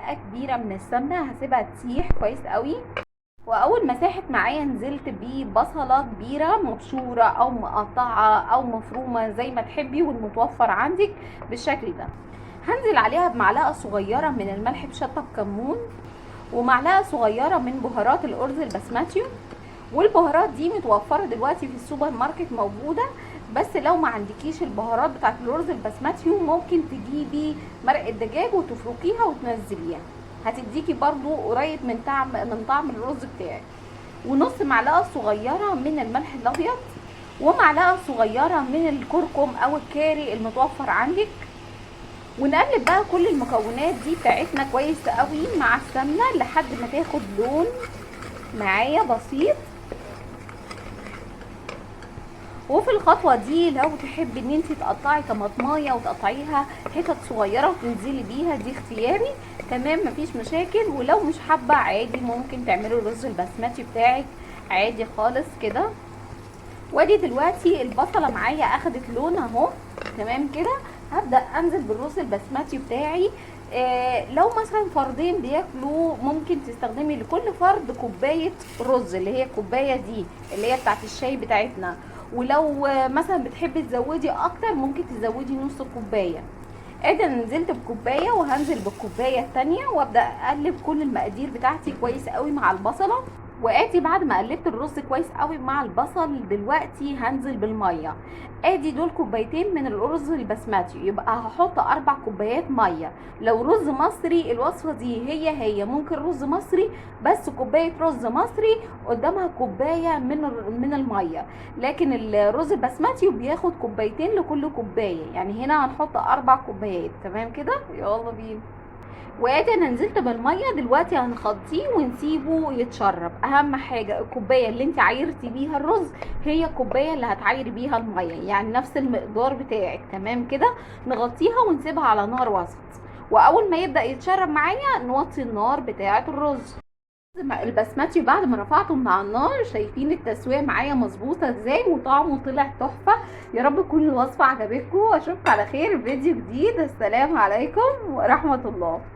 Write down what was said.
معلقه كبيره من السمنه، هسيبها تسيح كويس قوي. واول ما ساحت معايا نزلت ببصله كبيره مبشوره او مقطعه او مفرومه زي ما تحبي والمتوفر عندك بالشكل ده. هنزل عليها بمعلقه صغيره من الملح بشطه بكمون، ومعلقه صغيره من بهارات الارز البسمتي. والبهارات دي متوفره دلوقتي في السوبر ماركت موجوده، بس لو ما عندكيش البهارات بتاعت الرز البسمتي ممكن تجيبي مرق الدجاج وتفركيها وتنزليها، هتديكي برضو قريب من طعم الرز بتاعك. ونص معلقه صغيره من الملح الابيض، ومعلقه صغيره من الكركم او الكاري المتوفر عندك. ونقلب بقى كل المكونات دي بتاعتنا كويس قوي مع السمنه لحد ما تاخد لون معايا بسيط. وفي الخطوه دي لو تحبي ان انت تقطعي طماطمايه وتقطعيها حتت صغيره وتنزلي بيها، دي اختياري، تمام مفيش مشاكل. ولو مش حابه عادي ممكن تعملي الرز البسمتي بتاعك عادي خالص كده. وادي دلوقتي البصله معايا اخدت لون اهو، تمام كده. هبدا انزل بالرز البسمتي بتاعي. لو مثلا فردين بياكلوا ممكن تستخدمي لكل فرد كوبايه رز، اللي هي الكوبايه دي اللي هي بتاعت الشاي بتاعتنا. ولو مثلا بتحبي تزودي اكتر ممكن تزودي نص كوبايه. ادي انا نزلت بكوبايه وهنزل بالكوبايه التانية، وابدا اقلب كل المقادير بتاعتي كويس قوي مع البصله. وادي بعد ما قلبت الرز كويس قوي مع البصل دلوقتي هنزل بالميه. ادي دول كوبايتين من الرز البسمتي، يبقى هحط 4 كوبايات ميه. لو رز مصري الوصفه دي هي ممكن رز مصري بس كوبايه رز مصري قدامها كوبايه من الميه. لكن الرز البسمتي بياخد كوبايتين لكل كوبايه، يعني هنا هنحط 4 كوبايات، تمام كده. يلا بينا. وادي انا نزلت بالميه دلوقتي هنخلطيه ونسيبه يتشرب. اهم حاجه الكوبايه اللي انت عايرتي بيها الرز هي الكوبايه اللي هتعايري بيها الميه، يعني نفس المقدار بتاعك، تمام كده. نغطيها ونسيبها على نار وسط، واول ما يبدا يتشرب معايا نوطي النار بتاعه الرز البسمتي. بعد ما رفعته من على النار شايفين التسويه معايا مظبوطه ازاي وطعمه طلع تحفه. يا رب تكون الوصفه عجبتكم، واشوفكم على خير في فيديو جديد. السلام عليكم ورحمه الله.